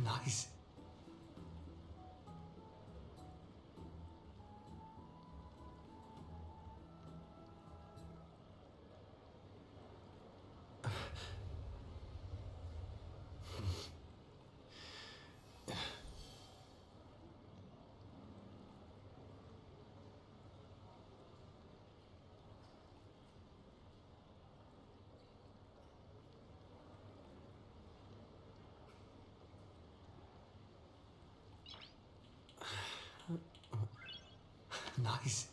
Nice. Nice.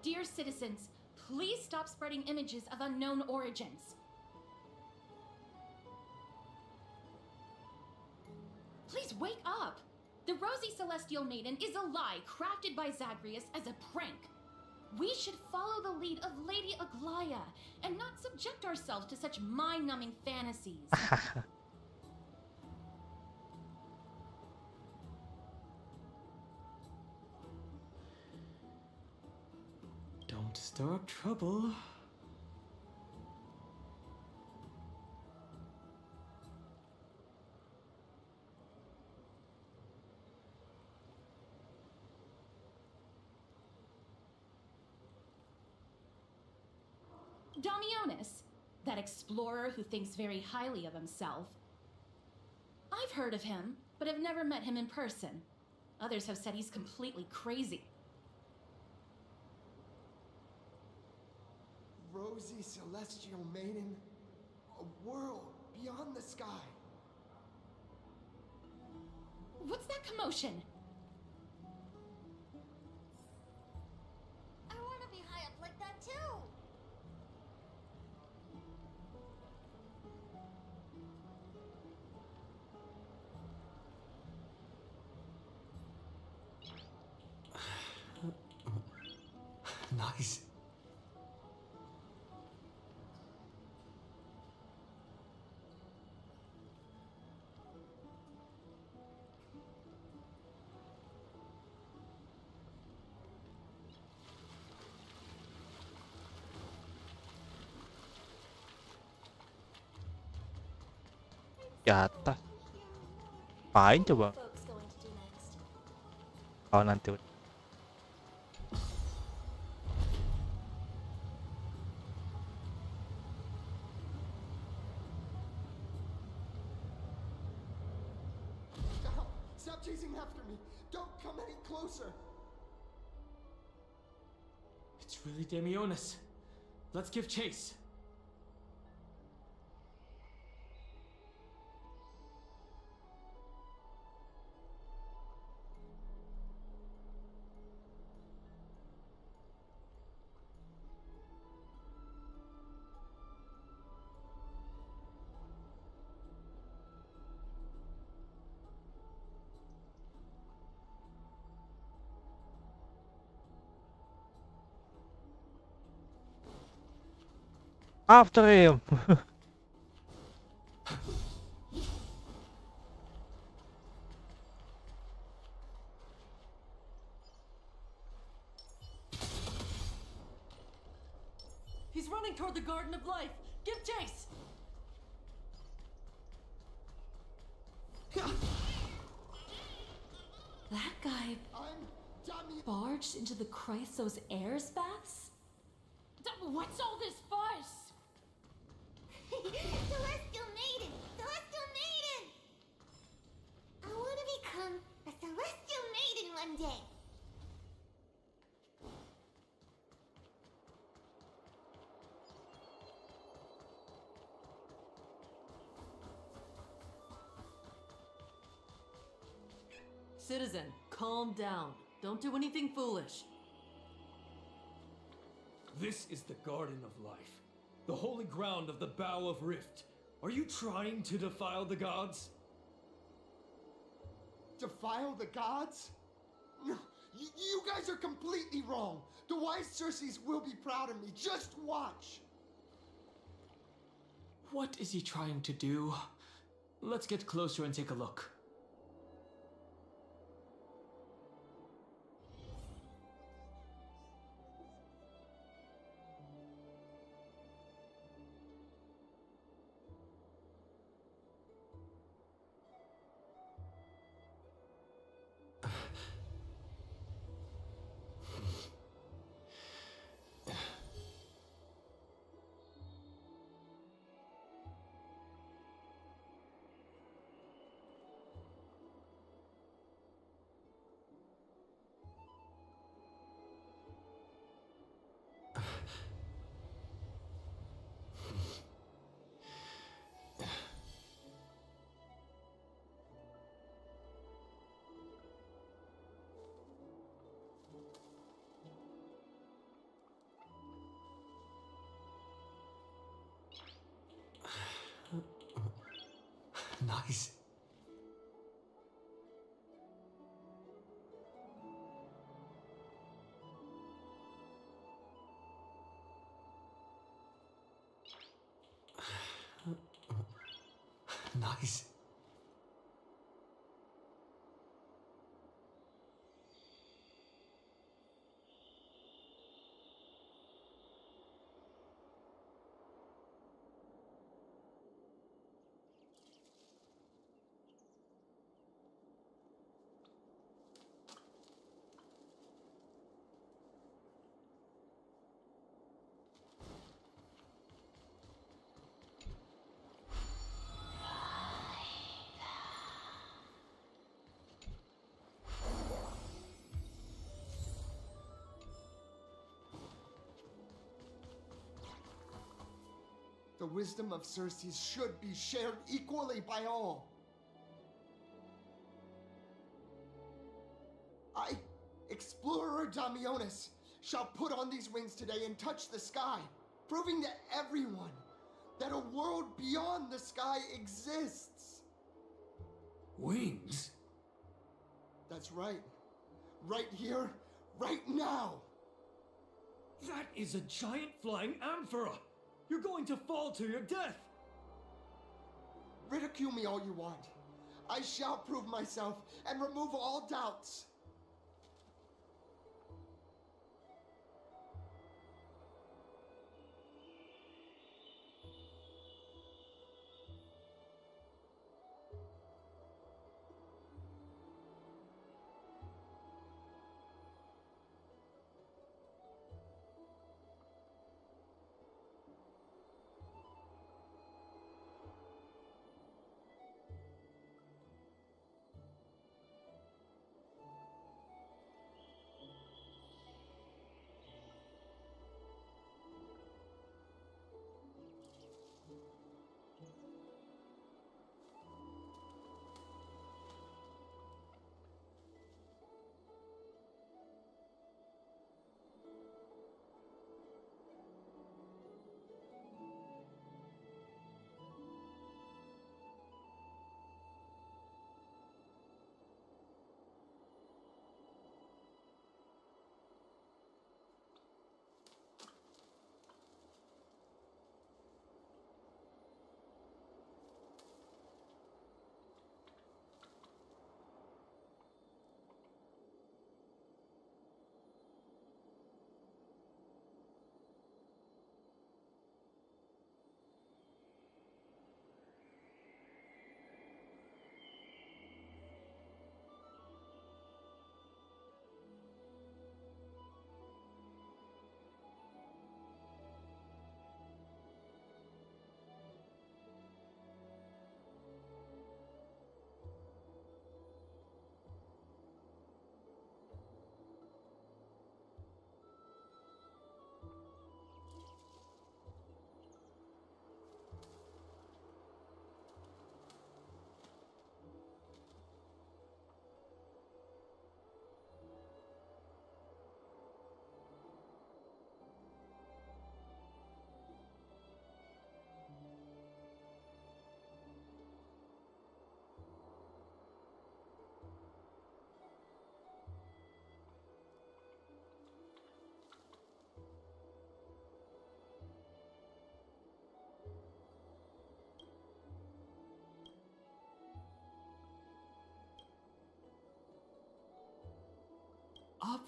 Dear citizens, please stop spreading images of unknown origins. Please wake up! The rosy celestial maiden is a lie crafted by Zagreus as a prank. We should follow the lead of Lady Aglaya and not subject ourselves to such mind-numbing fantasies. Don't stir up trouble. Domionis, that explorer who thinks very highly of himself. I've heard of him, but have never met him in person. Others have said he's completely crazy. Rosy celestial maiden, a world beyond the sky. What's that commotion? I want to be high up like that too. Nice. Di atas. Apain coba? Folks going to do next. Kalau nanti Stop chasing after me. Don't come any closer. It's really Domionis. Let's give chase. after him. He's running toward the Garden of Life. Give chase! That guy I'm dummy. barged into the Chrysos airs baths? What's all this fuss? Celestial Maiden! Celestial Maiden! I want to become a Celestial Maiden one day. Citizen, calm down. Don't do anything foolish. This is the Garden of Life, the holy ground of the Bow of Rift. Are you trying to defile the gods? Defile the gods? No, you guys are completely wrong. The wise Circes will be proud of me. Just watch. What is he trying to do? Let's get closer and take a look. Nice. Nice. The wisdom of Circes should be shared equally by all. I, Explorer Damionis, shall put on these wings today and touch the sky, proving to everyone that a world beyond the sky exists. Wings? That's right. Right here, right now. That is a giant flying amphora! You're going to fall to your death! Ridicule me all you want. I shall prove myself and remove all doubts.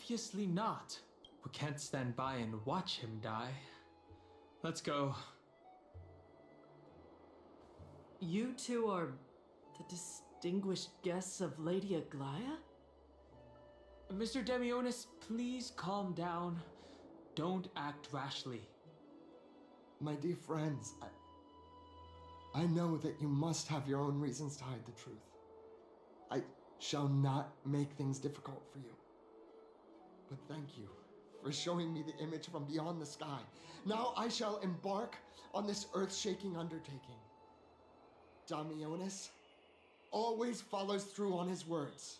Obviously not. We can't stand by and watch him die. Let's go. You two are the distinguished guests of Lady Aglaya? Mr. Demionis, please calm down. Don't act rashly. My dear friends, I know that you must have your own reasons to hide the truth. I shall not make things difficult for you. But thank you for showing me the image from beyond the sky. Now I shall embark on this earth-shaking undertaking. Damionis always follows through on his words.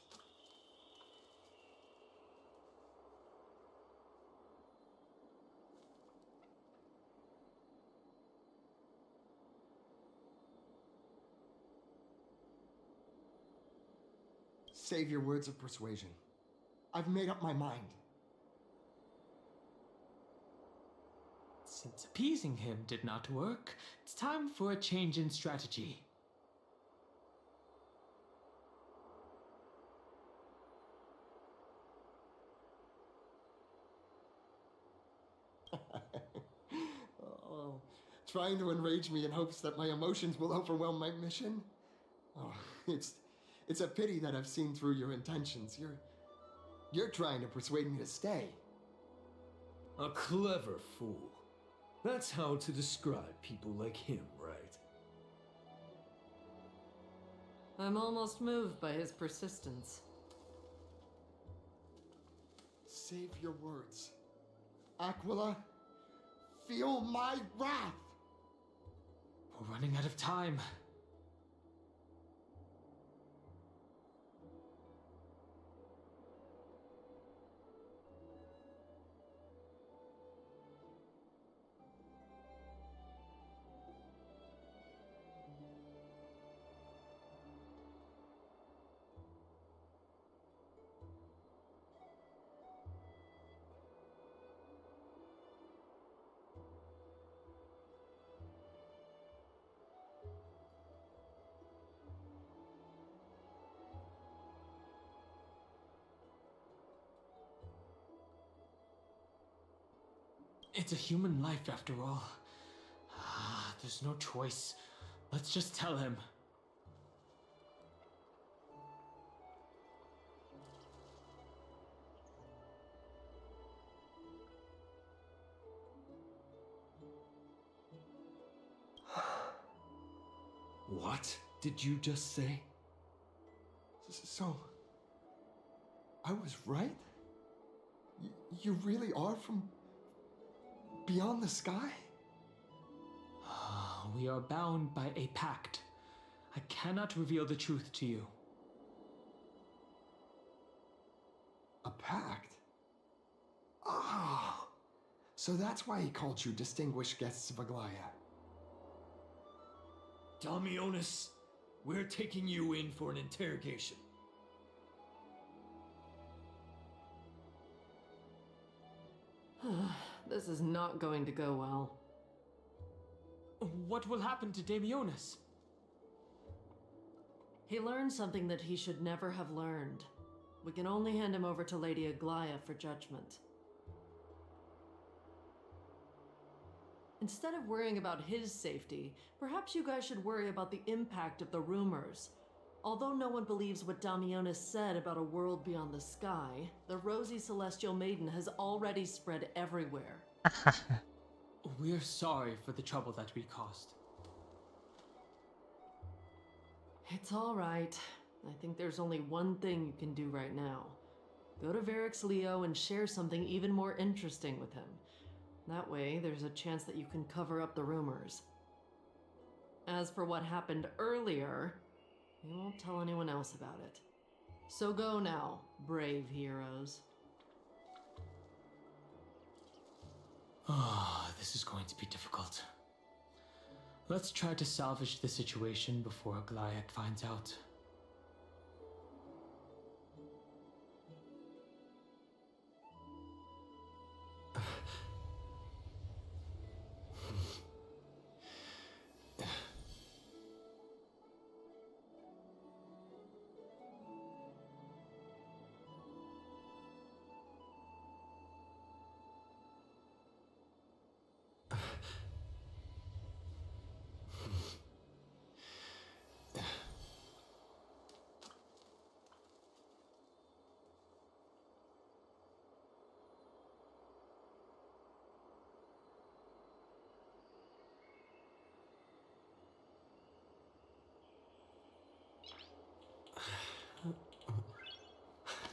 Save your words of persuasion. I've made up my mind. Since appeasing him did not work, it's time for a change in strategy. Oh, trying to enrage me in hopes that my emotions will overwhelm my mission? Oh, it's a pity that I've seen through your intentions. You're trying to persuade me to stay. A clever fool. That's how to describe people like him, right? I'm almost moved by his persistence. Save your words. Aquila, feel my wrath! We're running out of time. It's a human life after all. There's no choice. Let's just tell him. What did you just say? So, I was right? You really are from beyond the sky? We are bound by a pact. I cannot reveal the truth to you. A pact? Ah, so that's why he called you distinguished guests of Aglaya. Damionis, we're taking you in for an interrogation. This is not going to go well. What will happen to Damionis? He learned something that he should never have learned. We can only hand him over to Lady Aglaya for judgment. Instead of worrying about his safety, perhaps you guys should worry about the impact of the rumors. Although no one believes what Damionis said about a world beyond the sky, the rosy celestial maiden has already spread everywhere. We're sorry for the trouble that we caused. It's all right. I think there's only one thing you can do right now. Go to Varix Leo and share something even more interesting with him. That way, there's a chance that you can cover up the rumors. As for what happened earlier, we won't tell anyone else about it. So go now, brave heroes. This is going to be difficult. Let's try to salvage the situation before Aglaya finds out.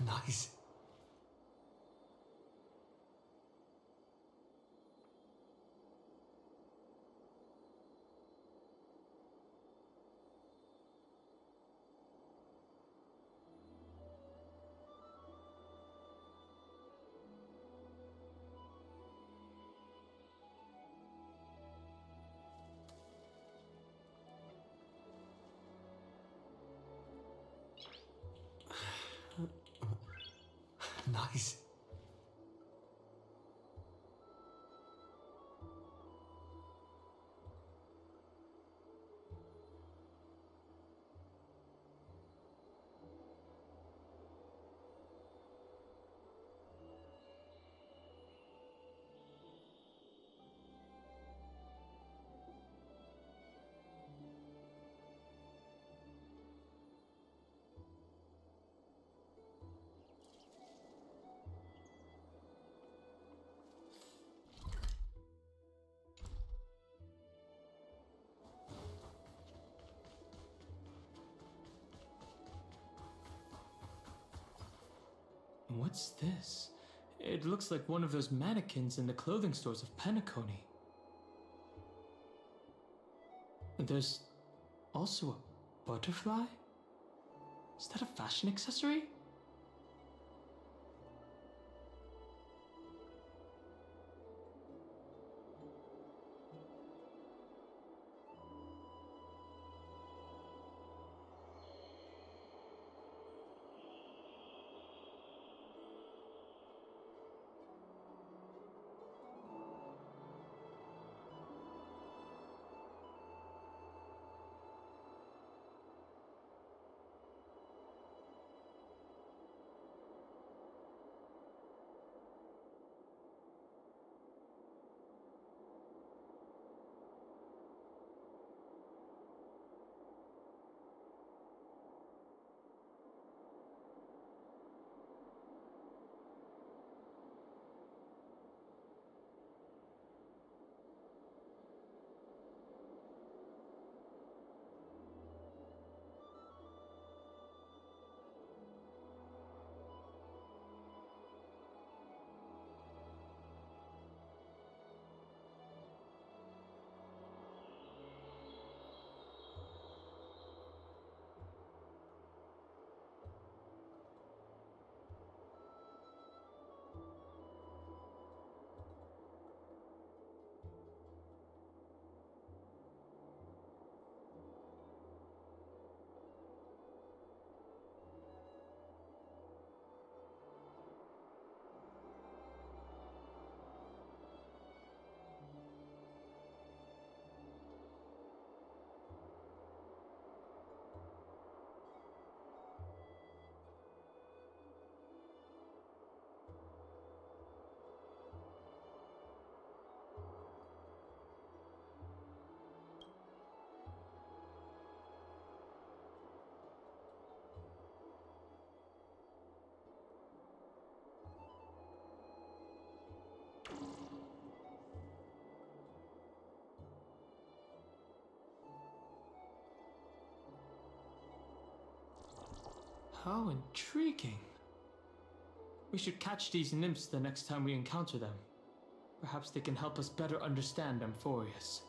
Nice. Nice. What's this? It looks like one of those mannequins in the clothing stores of Penacony. There's also a butterfly? Is that a fashion accessory? How intriguing. We should catch these nymphs the next time we encounter them. Perhaps they can help us better understand Amphorius.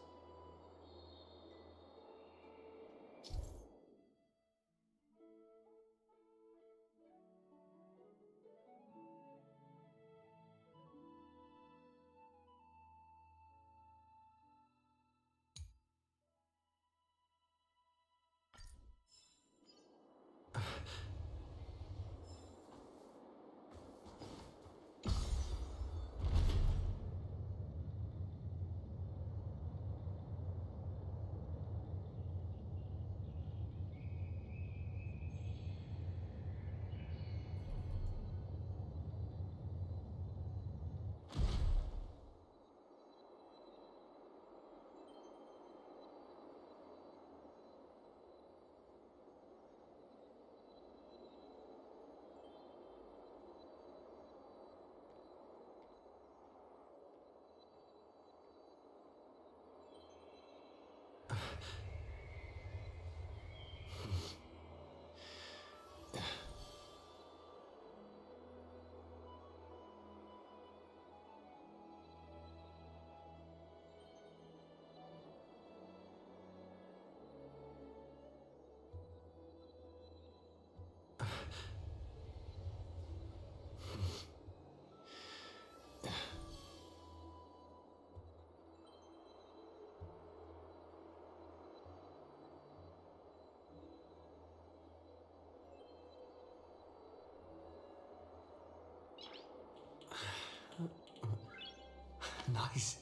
Nice.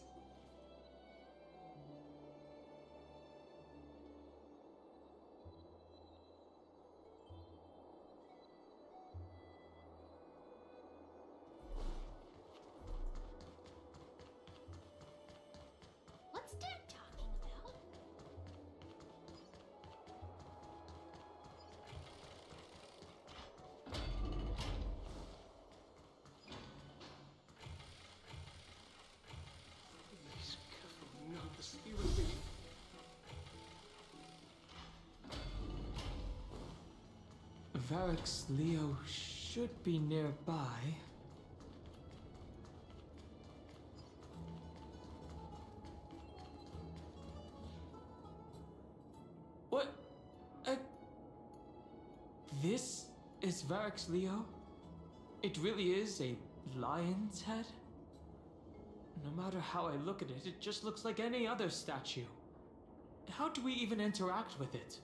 What's Dad talking about? Varix Leo should be nearby. What? This is Varix Leo? It really is a lion's head? No matter how I look at it, it just looks like any other statue. How do we even interact with it?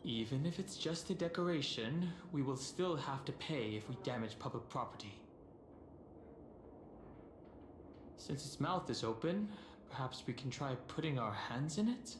Even if it's just a decoration, we will still have to pay if we damage public property. Since its mouth is open, perhaps we can try putting our hands in it?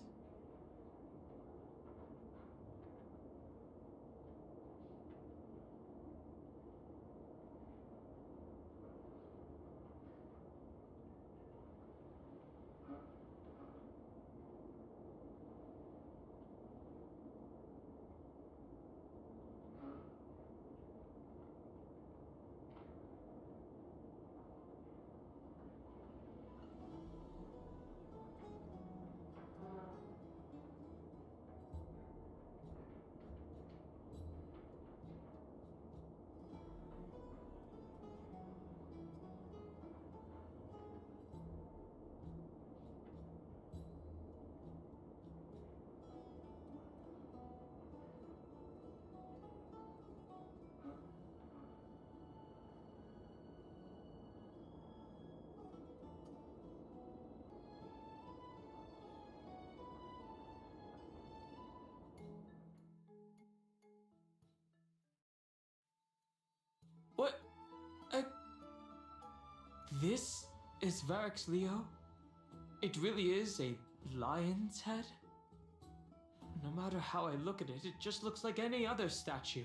What? This is Varix Leo? It really is a lion's head? No matter how I look at it, it just looks like any other statue.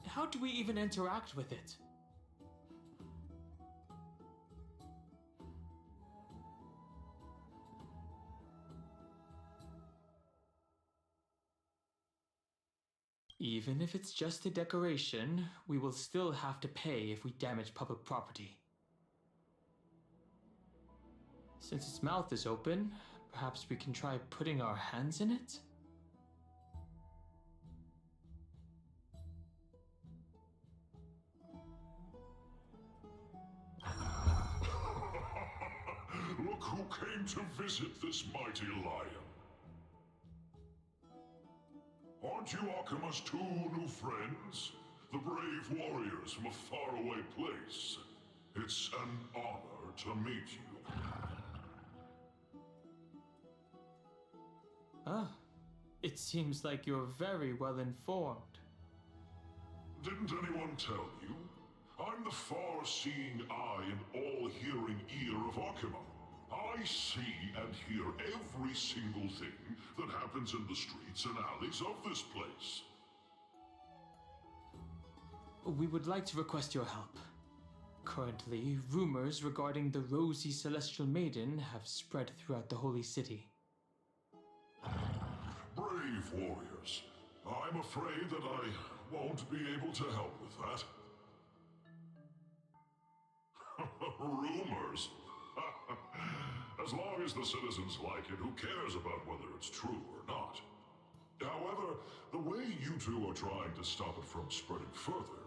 How do we even interact with it? Even if it's just a decoration, we will still have to pay if we damage public property. Since its mouth is open, perhaps we can try putting our hands in it? Look who came to visit this mighty lion. Aren't you Akima's two new friends? The brave warriors from a faraway place. It's an honor to meet you. Ah, it seems like you're very well informed. Didn't anyone tell you? I'm the far-seeing eye and all-hearing ear of Akima. I see and hear every single thing that happens in the streets and alleys of this place. We would like to request your help. Currently, rumors regarding the rosy celestial maiden have spread throughout the holy city. Brave warriors. I'm afraid that I won't be able to help with that. Rumors? As long as the citizens like it, who cares about whether it's true or not? However, the way you two are trying to stop it from spreading further,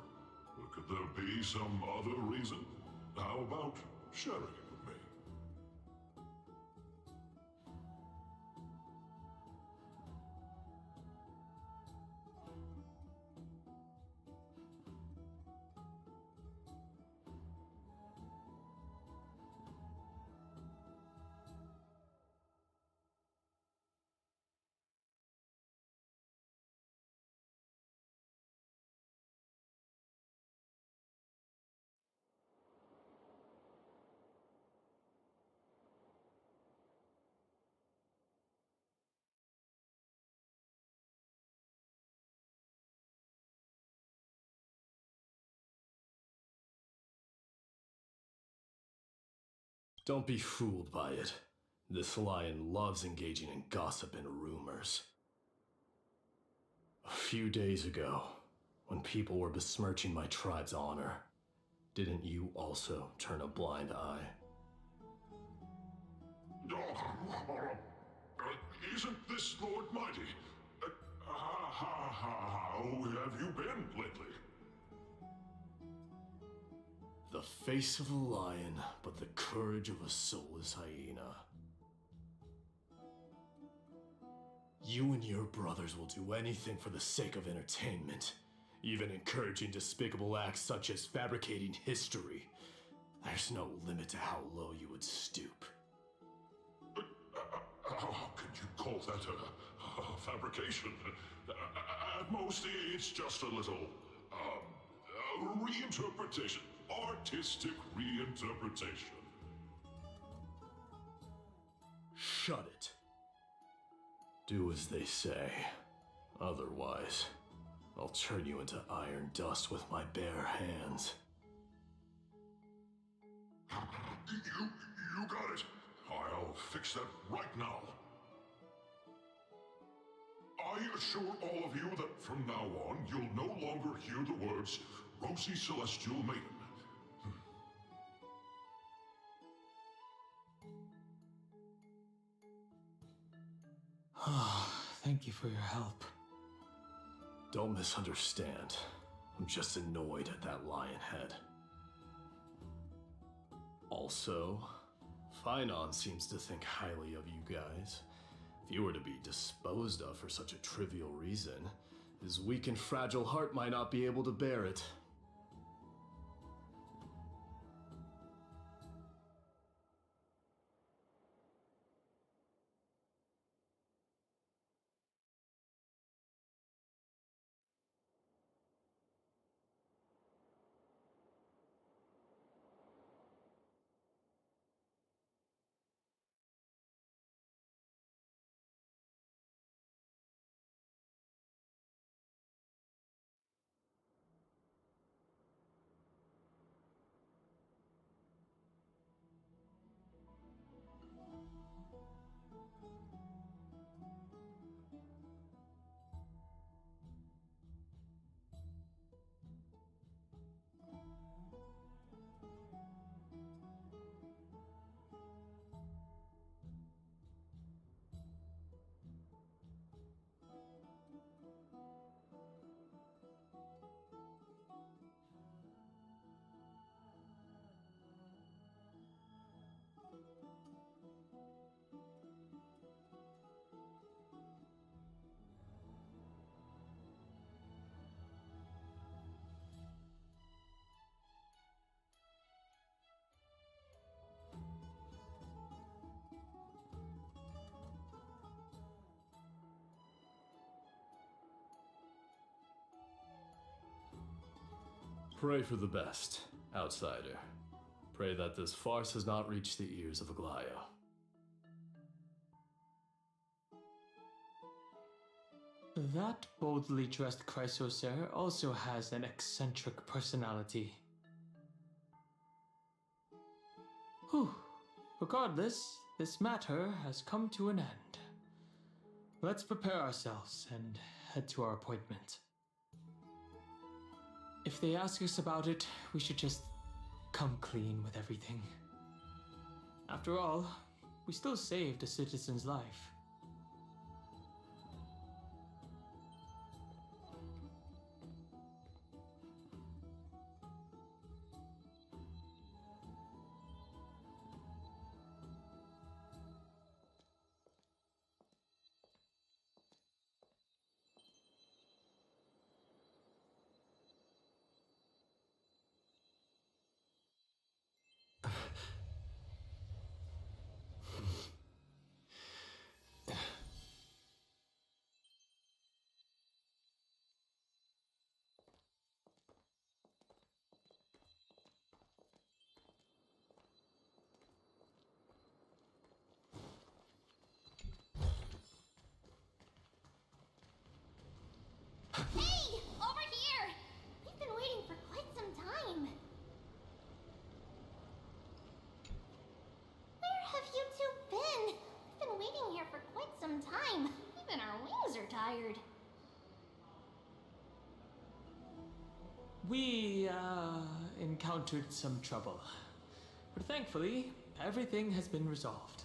could there be some other reason? How about sharing it with me? Don't be fooled by it. This lion loves engaging in gossip and rumors. A few days ago, when people were besmirching my tribe's honor, didn't you also turn a blind eye? Isn't this Lord Mighty? How have you been lately? The face of a lion, but the courage of a soulless hyena. You and your brothers will do anything for the sake of entertainment, even encouraging despicable acts such as fabricating history. There's no limit to how low you would stoop. How could you call that a fabrication. At most, it's just a little, reinterpretation. Artistic reinterpretation. Shut it. Do as they say. Otherwise, I'll turn you into iron dust with my bare hands. You got it. I'll fix that right now. I assure all of you that from now on, you'll no longer hear the words Rosy Celestial Maiden. Thank you for your help. Don't misunderstand. I'm just annoyed at that lion head. Also, Finon seems to think highly of you guys. If you were to be disposed of for such a trivial reason, his weak and fragile heart might not be able to bear it. Pray for the best, outsider. Pray that this farce has not reached the ears of Aglaya. That boldly dressed Chrysocer also has an eccentric personality. Whew. Regardless, this matter has come to an end. Let's prepare ourselves and head to our appointment. If they ask us about it, we should just come clean with everything. After all, we still saved a citizen's life. Hey! Over here! We've been waiting for quite some time. Where have you two been? We've been waiting here for quite some time. Even our wings are tired. We, encountered some trouble. But thankfully, everything has been resolved.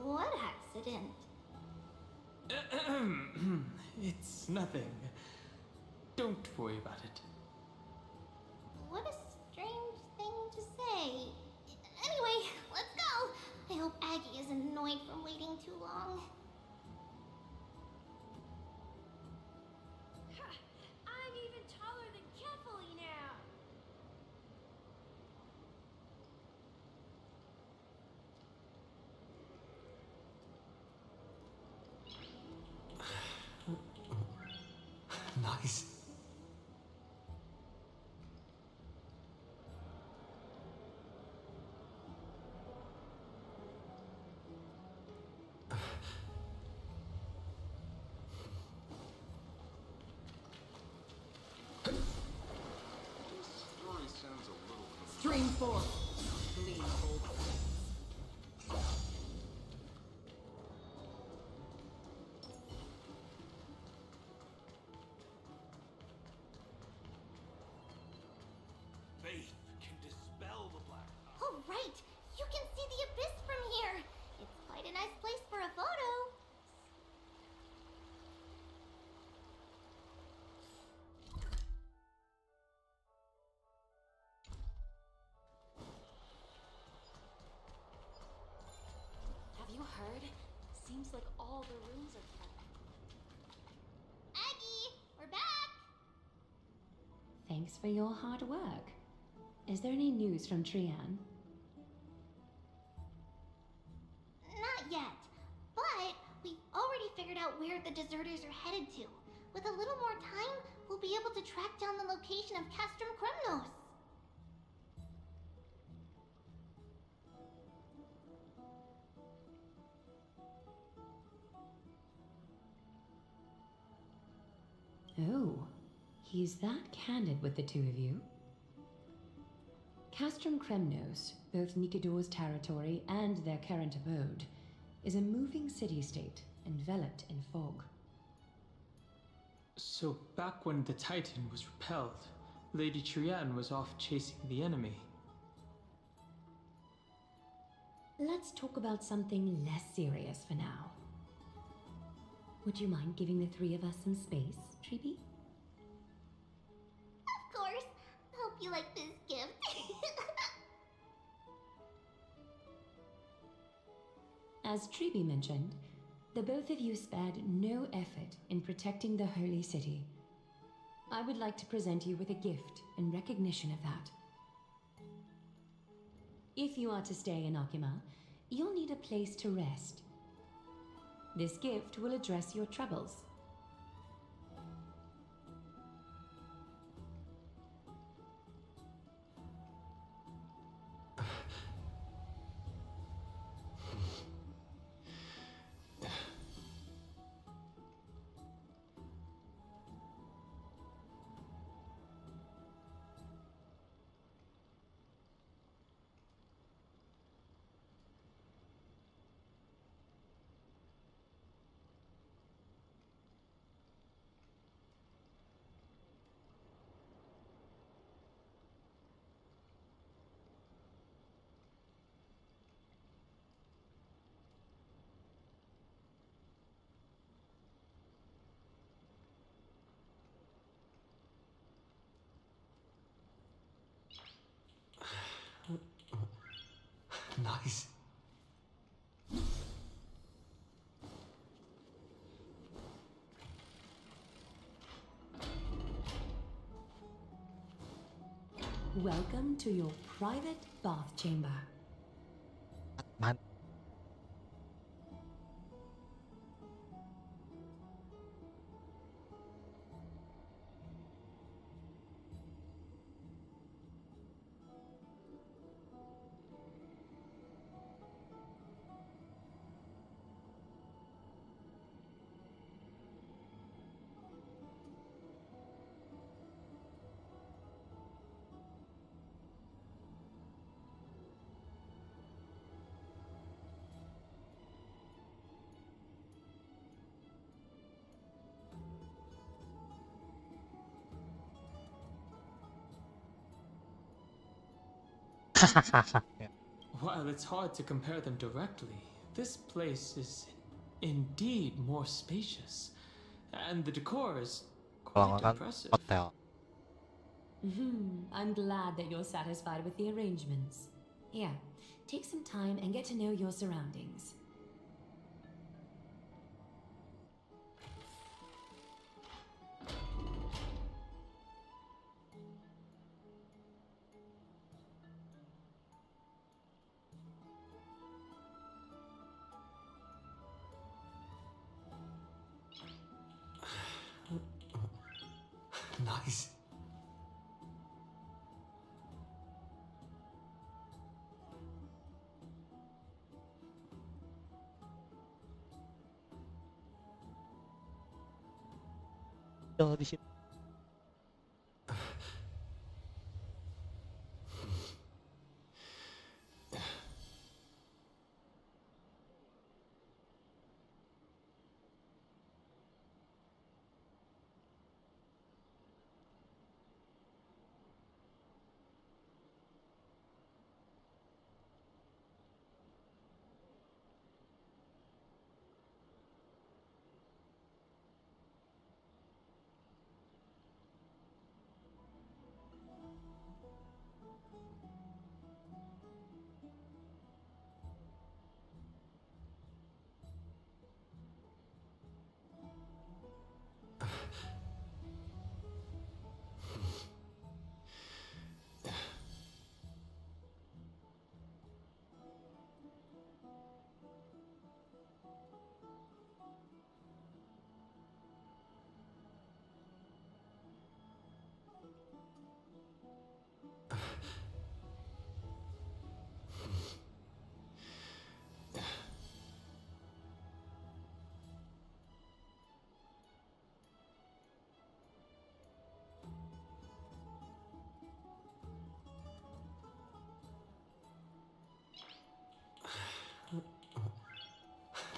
What accident? It's nothing. Don't worry about it. What a strange thing to say. Anyway, let's go. I hope Aggie isn't annoyed from waiting too long. I'm even taller than Kefali now. Nice. Story sounds a little familiar. Stream 4. Clean hold. Faith can dispel the black. Oh, right. You can see the abyss from here. It's quite a nice place for a photo. Have you heard? Seems like all the rooms are full. Aggie, we're back. Thanks for your hard work. Is there any news from Trian? Not yet, but we've already figured out where the deserters are headed to. With a little more time, we'll be able to track down the location of Castrum Kremnos. Oh, he's that candid with the two of you? Castrum Kremnos, both Nikador's territory and their current abode, is a moving city-state enveloped in fog. So back when the Titan was repelled, Lady Trian was off chasing the enemy. Let's talk about something less serious for now. Would you mind giving the three of us some space, Treeby? Of course. Hope you like this gift. As Treeby mentioned, the both of you spared no effort in protecting the holy city. I would like to present you with a gift in recognition of that. If you are to stay in Akima, you'll need a place to rest. This gift will address your troubles. Nice. Welcome to your private bath chamber. Man. While it's hard to compare them directly, This place is indeed more spacious, and the decor is quite Ruangan impressive. hotel. I'm glad that you're satisfied with the arrangements. Here, take some time and get to know your surroundings. Nice. Tinggal di sini.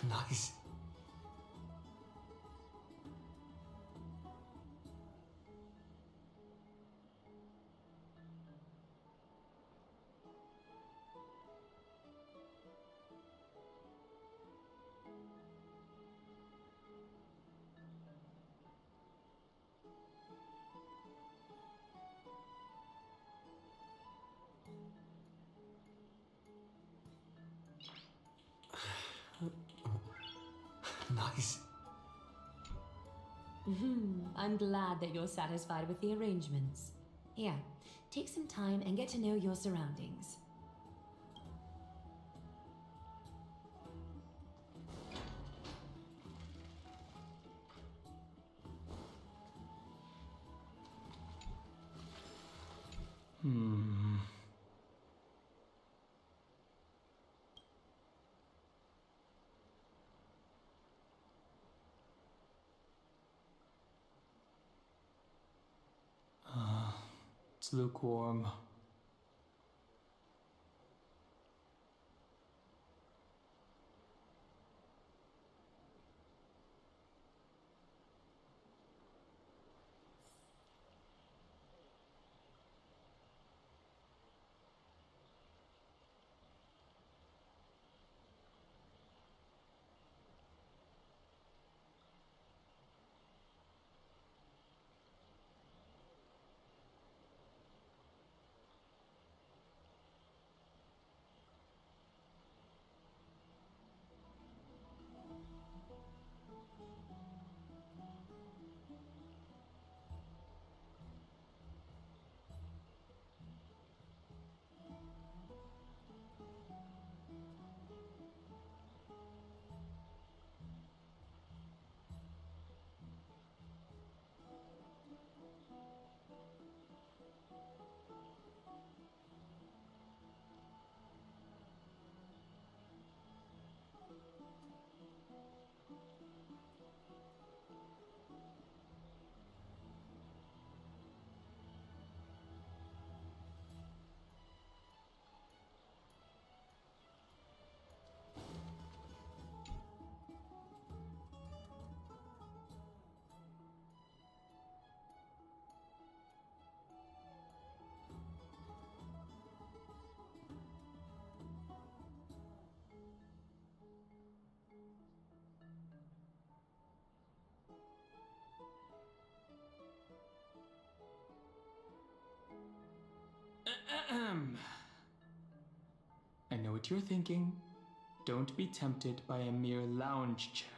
Nice. Nice. I'm glad that you're satisfied with the arrangements. Here, take some time and get to know your surroundings. It's lukewarm. I know what you're thinking. Don't be tempted by a mere lounge chair.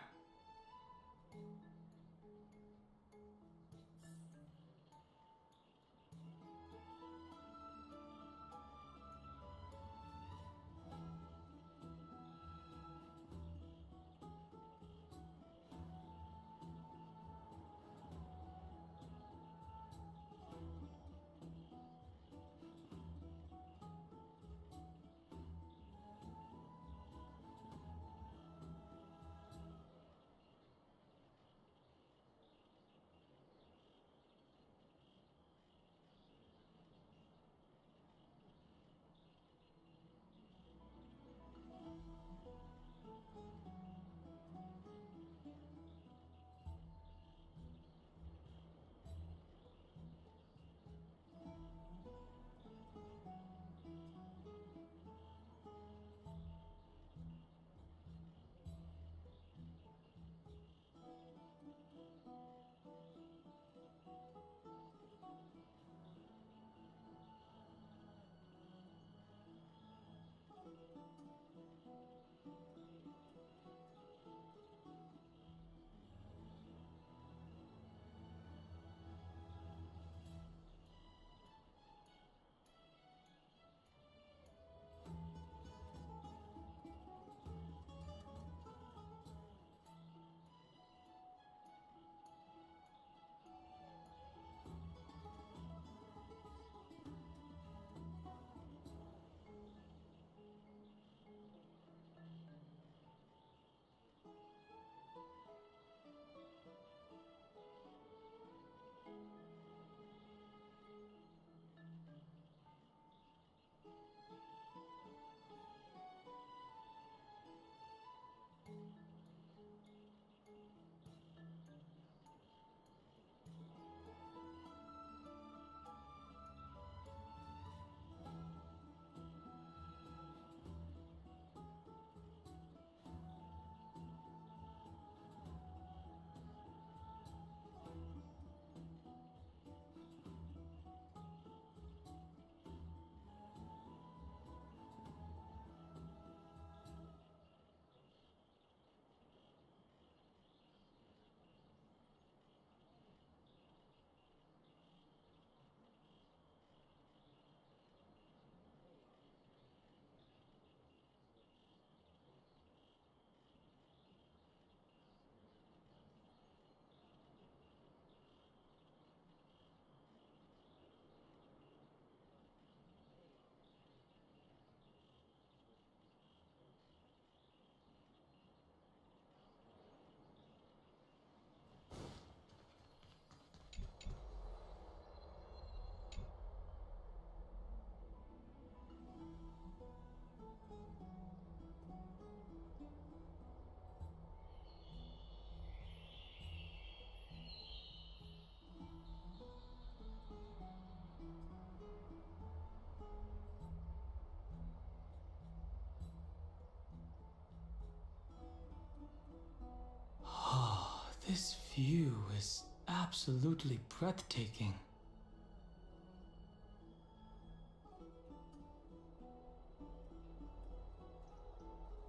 This view is absolutely breathtaking.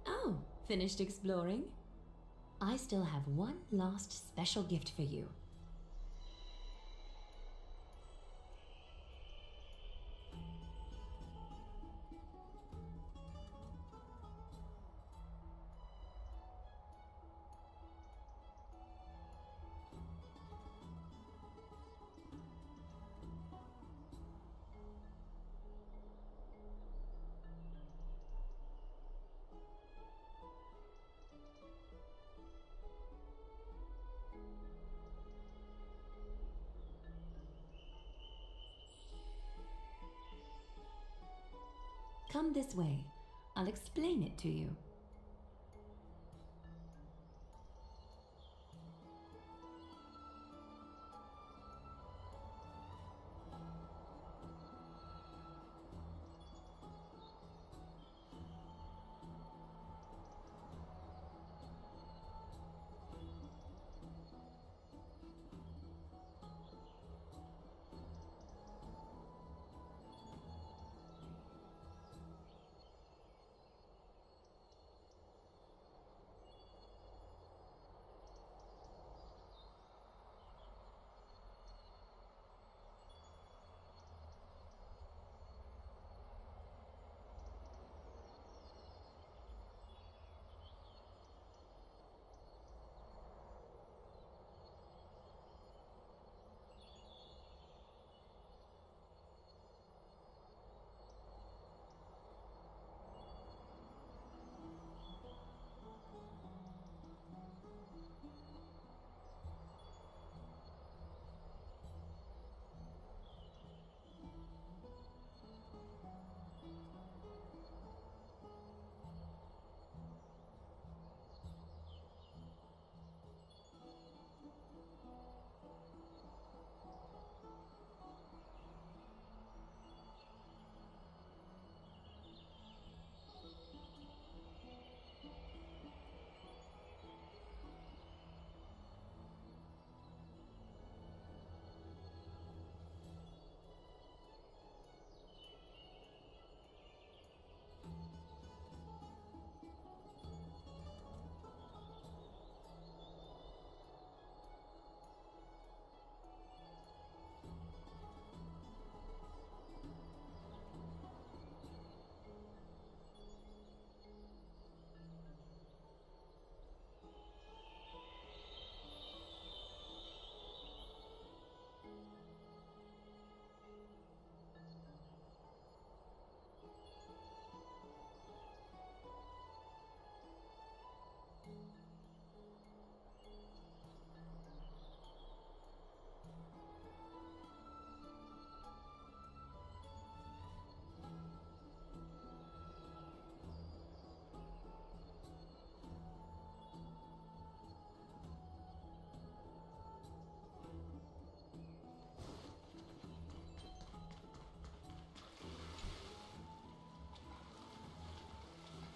Oh, finished exploring? I still have one last special gift for you. Come this way. I'll explain it to you.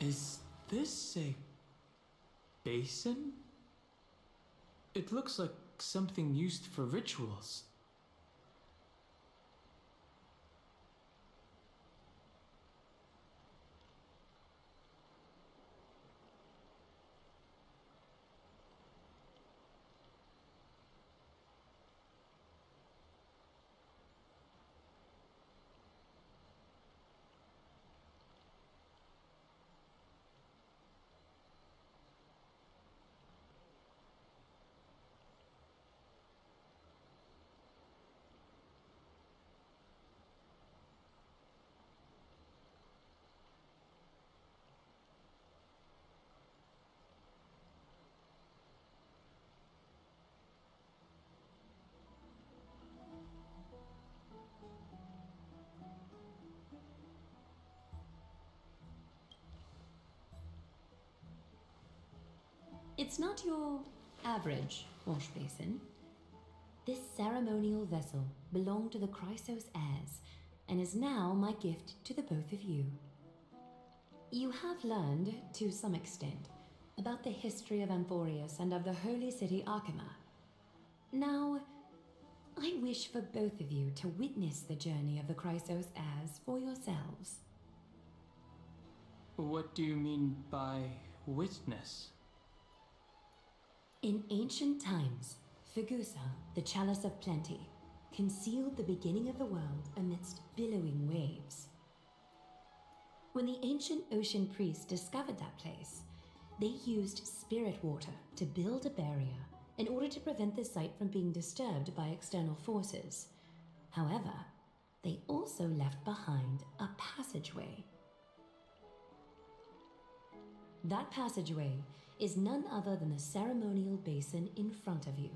Is this a basin? It looks like something used for rituals. It's not your average wash basin. This ceremonial vessel belonged to the Chrysos heirs and is now my gift to the both of you. You have learned, to some extent, about the history of Amphorius and of the holy city Archima. Now, I wish for both of you to witness the journey of the Chrysos heirs for yourselves. What do you mean by witness? In ancient times, Fegusa, the chalice of plenty, concealed the beginning of the world amidst billowing waves. When the ancient ocean priests discovered that place, they used spirit water to build a barrier in order to prevent the site from being disturbed by external forces. However, they also left behind a passageway. That passageway is none other than the ceremonial basin in front of you.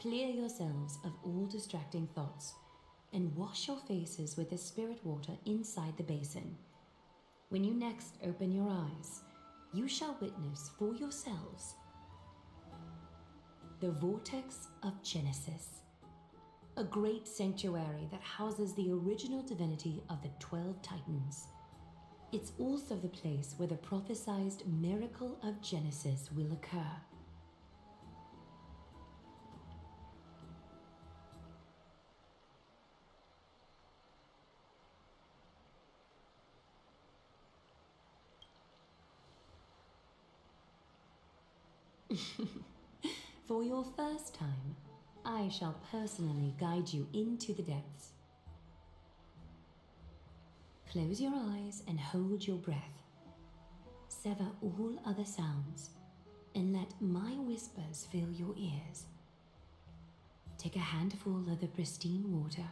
Clear yourselves of all distracting thoughts and wash your faces with the spirit water inside the basin. When you next open your eyes, you shall witness for yourselves the Vortex of Genesis, a great sanctuary that houses the original divinity of the 12 Titans. It's also the place where the prophesied miracle of Genesis will occur. For your first time, I shall personally guide you into the depths. Close your eyes and hold your breath. Sever all other sounds and let my whispers fill your ears. Take a handful of the pristine water.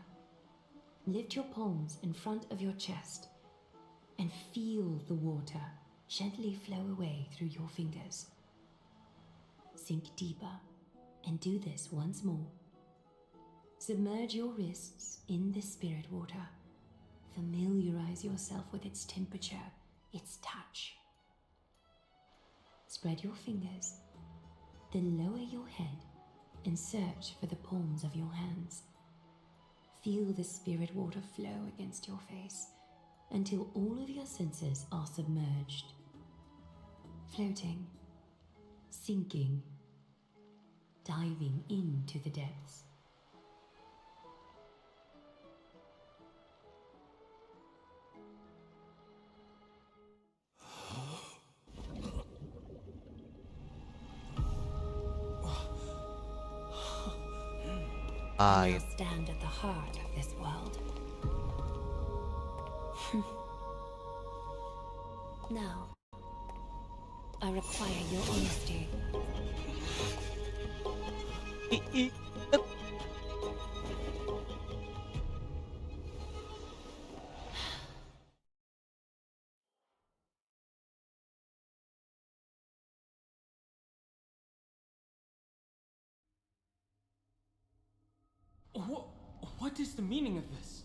Lift your palms in front of your chest and feel the water gently flow away through your fingers. Sink deeper and do this once more. Submerge your wrists in the spirit water. Familiarize yourself with its temperature, its touch. Spread your fingers, then lower your head and search for the palms of your hands. Feel the spirit water flow against your face until all of your senses are submerged. Floating, sinking, diving into the depths. You stand at the heart of this world. Now, I require your honesty. What is the meaning of this?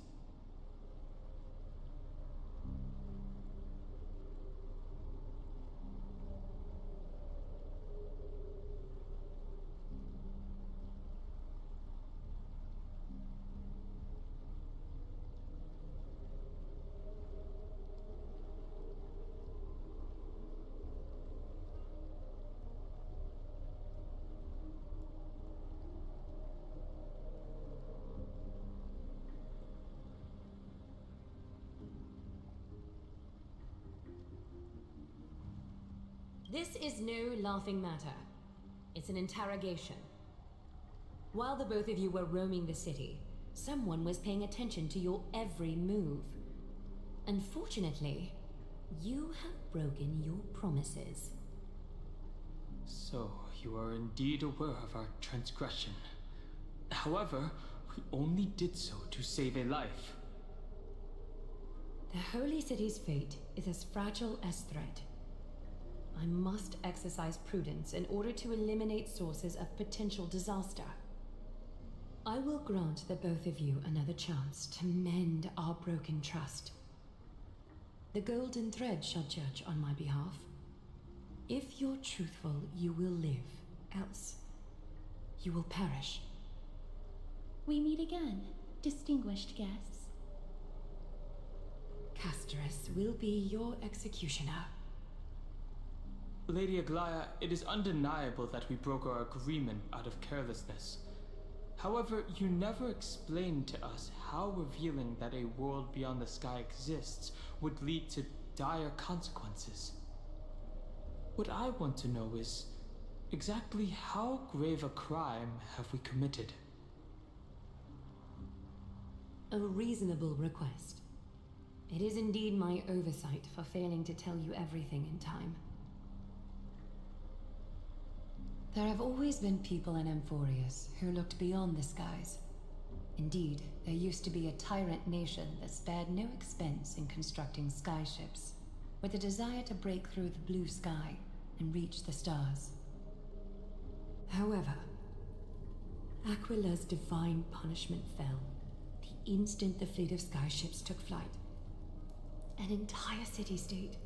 This is no laughing matter. It's an interrogation. While the both of you were roaming the city, someone was paying attention to your every move. Unfortunately, you have broken your promises. So, you are indeed aware of our transgression. However, we only did so to save a life. The Holy City's fate is as fragile as thread. I must exercise prudence in order to eliminate sources of potential disaster. I will grant the both of you another chance to mend our broken trust. The golden thread shall judge on my behalf. If you're truthful, you will live. Else, you will perish. We meet again, distinguished guests. Casterus will be your executioner. Lady Aglaya, it is undeniable that we broke our agreement out of carelessness. However, you never explained to us how revealing that a world beyond the sky exists would lead to dire consequences. What I want to know is, exactly how grave a crime have we committed? A reasonable request. It is indeed my oversight for failing to tell you everything in time. There have always been people in Amphorius who looked beyond the skies. Indeed, there used to be a tyrant nation that spared no expense in constructing skyships, with a desire to break through the blue sky and reach the stars. However, Aquila's divine punishment fell the instant the fleet of skyships took flight. An entire city-state,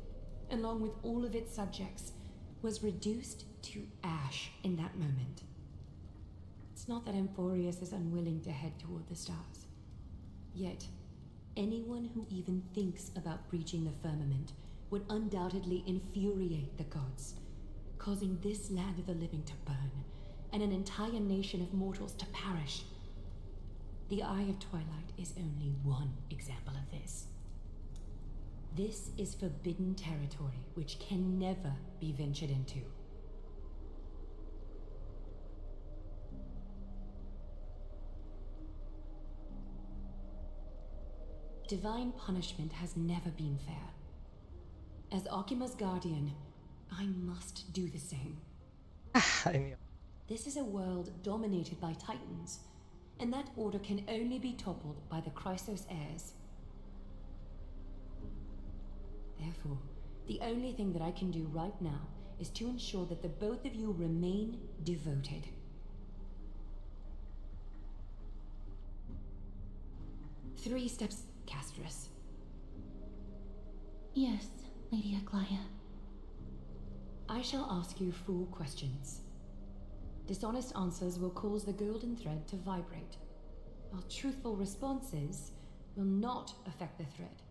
along with all of its subjects, was reduced to ash in that moment. It's not that Amphorius is unwilling to head toward the stars. Yet, anyone who even thinks about breaching the firmament would undoubtedly infuriate the gods, causing this land of the living to burn, and an entire nation of mortals to perish. The Eye of Twilight is only one example of this. This is forbidden territory which can never be ventured into. Divine punishment has never been fair. As Akima's guardian, I must do the same. Ini This is a world dominated by Titans, and that order can only be toppled by the Chrysos heirs. Therefore, the only thing that I can do right now is to ensure that the both of you remain devoted. Three steps, Casterus. Yes, Lady Aglaya. I shall ask you 4 questions. Dishonest answers will cause the golden thread to vibrate, while truthful responses will not affect the thread.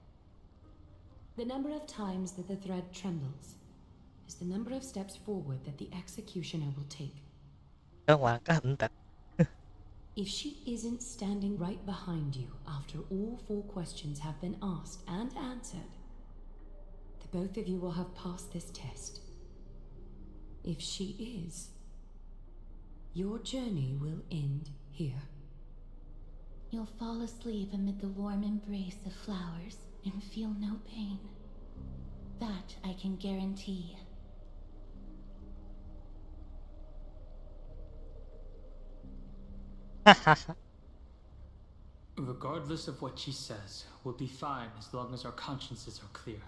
The number of times that the thread trembles is the number of steps forward that the executioner will take. langkah bentar. If she isn't standing right behind you after all 4 questions have been asked and answered, the both of you will have passed this test. If she is, your journey will end here. You'll fall asleep amid the warm embrace of flowers and feel no pain. That I can guarantee. Regardless of what she says, we'll be fine as long as our consciences are clear.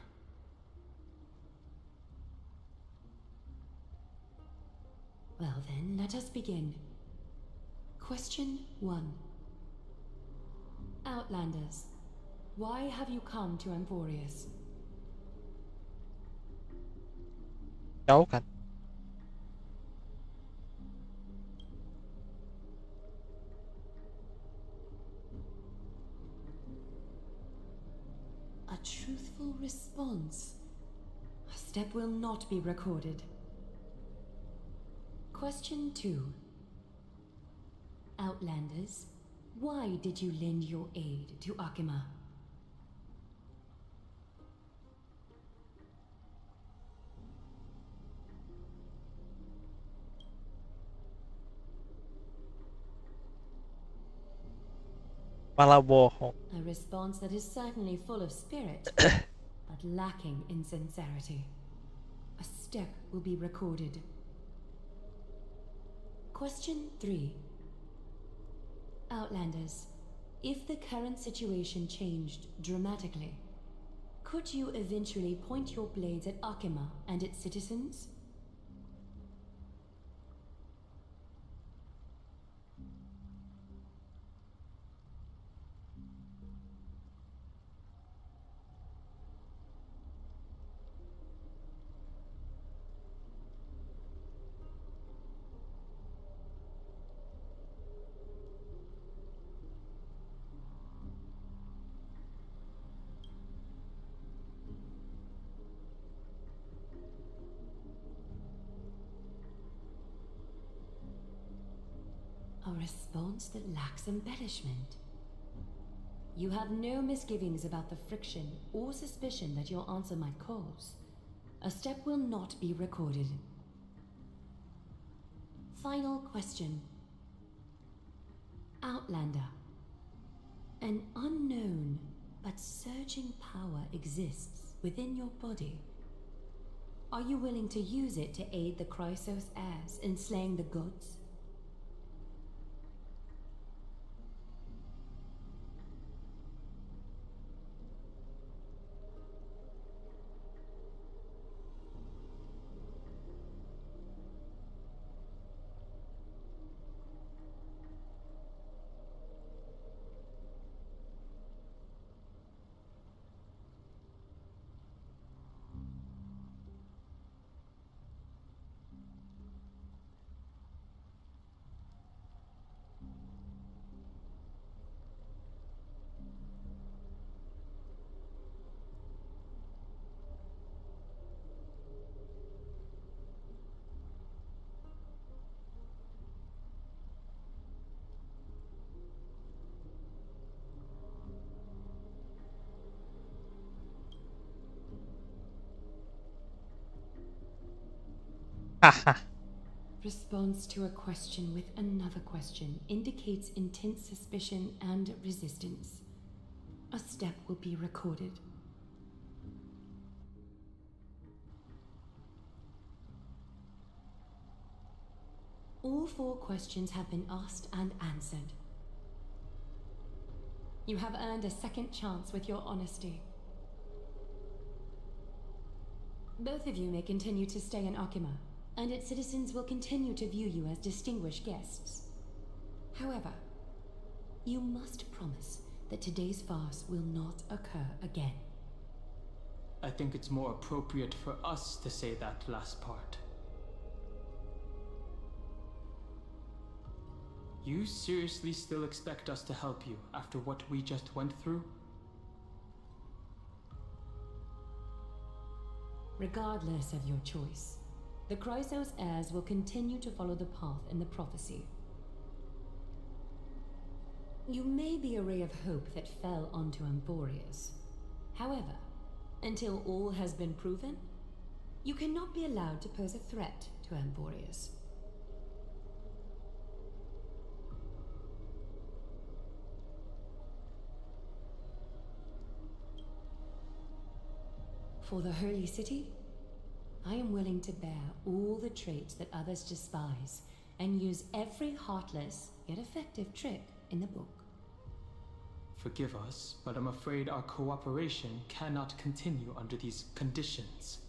Well then, let us begin. Question 1. Outlanders, why have you come to Amphorius? Jauh kan? A truthful response. A step will not be recorded. Question 2. Outlanders, why did you lend your aid to Akima? malah bohong. A response that is certainly full of spirit, but lacking in sincerity. A step will be recorded. Question 3. Outlanders, if the current situation changed dramatically, could you eventually point your blades at Akima and its citizens? A response that lacks embellishment. You have no misgivings about the friction or suspicion that your answer might cause. A step will not be recorded. Final question. Outlander. An unknown but surging power exists within your body. Are you willing to use it to aid the Chrysos heirs in slaying the gods? Haha. Response to a question with another question indicates intense suspicion and resistance. A step will be recorded. All 4 questions have been asked and answered. You have earned a second chance with your honesty. Both of you may continue to stay in Akima, and its citizens will continue to view you as distinguished guests. However, you must promise that today's farce will not occur again. I think it's more appropriate for us to say that last part. You seriously still expect us to help you after what we just went through? Regardless of your choice, the Chrysos heirs will continue to follow the path in the prophecy. You may be a ray of hope that fell onto Amborius. However, until all has been proven, you cannot be allowed to pose a threat to Amborius. For the Holy City, I am willing to bear all the traits that others despise and use every heartless yet effective trick in the book. Forgive us, but I'm afraid our cooperation cannot continue under these conditions.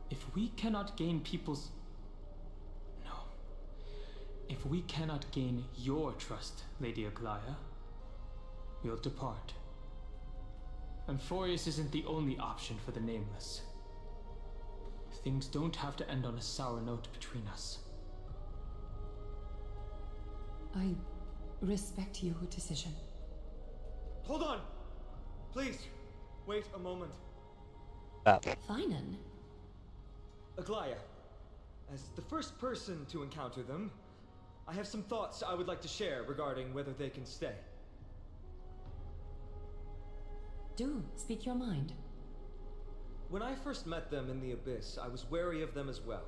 If we cannot gain people's... No. If we cannot gain your trust, Lady Aglaya, we'll depart. Amborius isn't the only option for the Nameless. Things don't have to end on a sour note between us. I respect your decision. Hold on! Please, wait a moment. Finan? Aglaya, as the first person to encounter them, I have some thoughts I would like to share regarding whether they can stay. Do speak your mind. When I first met them in the Abyss, I was wary of them as well,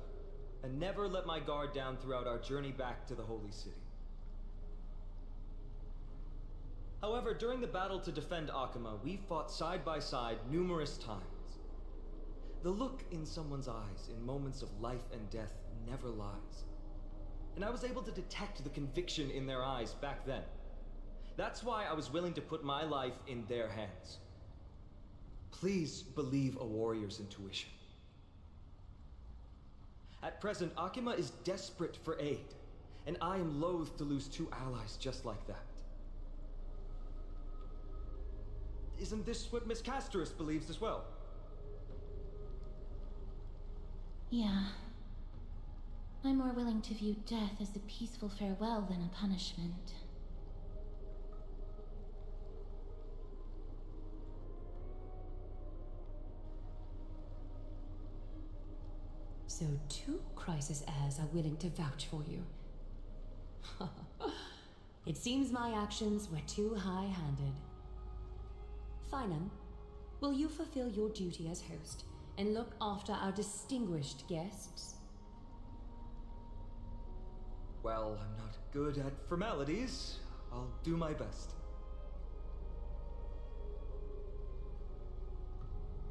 and never let my guard down throughout our journey back to the Holy City. However, during the battle to defend Akuma, we fought side by side numerous times. The look in someone's eyes in moments of life and death never lies. And I was able to detect the conviction in their eyes back then. That's why I was willing to put my life in their hands. Please believe a warrior's intuition. At present, Akuma is desperate for aid, and I am loath to lose two allies just like that. Isn't this what Miss Casterus believes as well? Yeah. I'm more willing to view death as a peaceful farewell than a punishment. So 2 crisis heirs are willing to vouch for you. It seems my actions were too high-handed. Finum, will you fulfill your duty as host and look after our distinguished guests? Well, I'm not good at formalities. I'll do my best.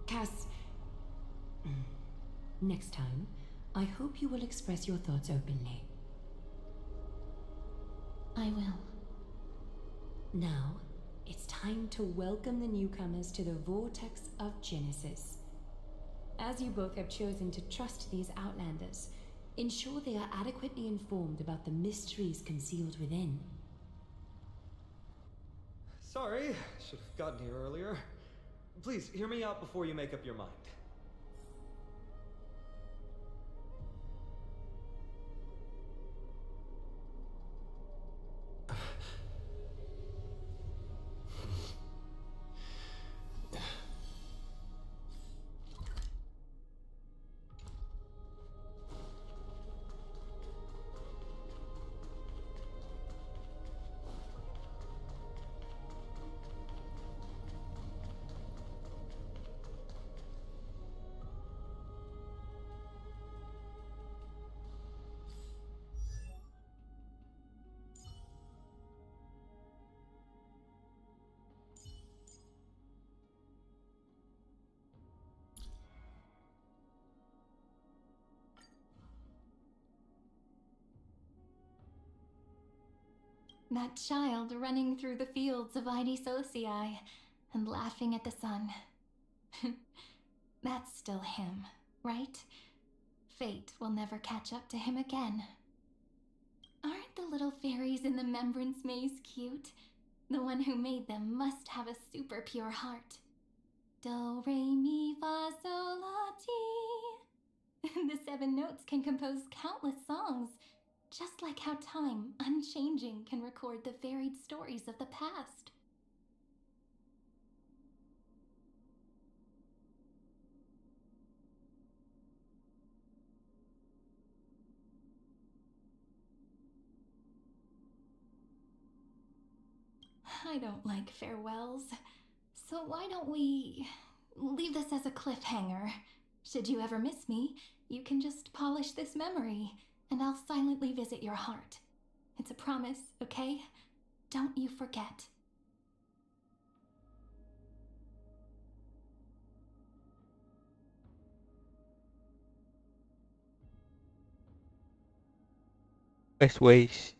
Cass, next time, I hope you will express your thoughts openly. I will. Now, it's time to welcome the newcomers to the Vortex of Genesis. As you both have chosen to trust these Outlanders, ensure they are adequately informed about the mysteries concealed within. Sorry, should have gotten here earlier. Please, hear me out before you make up your mind. That child running through the fields of Idisocii and laughing at the sun. That's still him, right? Fate will never catch up to him again. Aren't the little fairies in the Membrance Maze cute? The one who made them must have a super pure heart. Do, re, mi, fa, sol, la, ti. The 7 notes can compose countless songs. Just like how time, unchanging, can record the varied stories of the past. I don't like farewells, so why don't we leave this as a cliffhanger? Should you ever miss me, you can just polish this memory, and I'll silently visit your heart. It's a promise, okay? Don't you forget. Best ways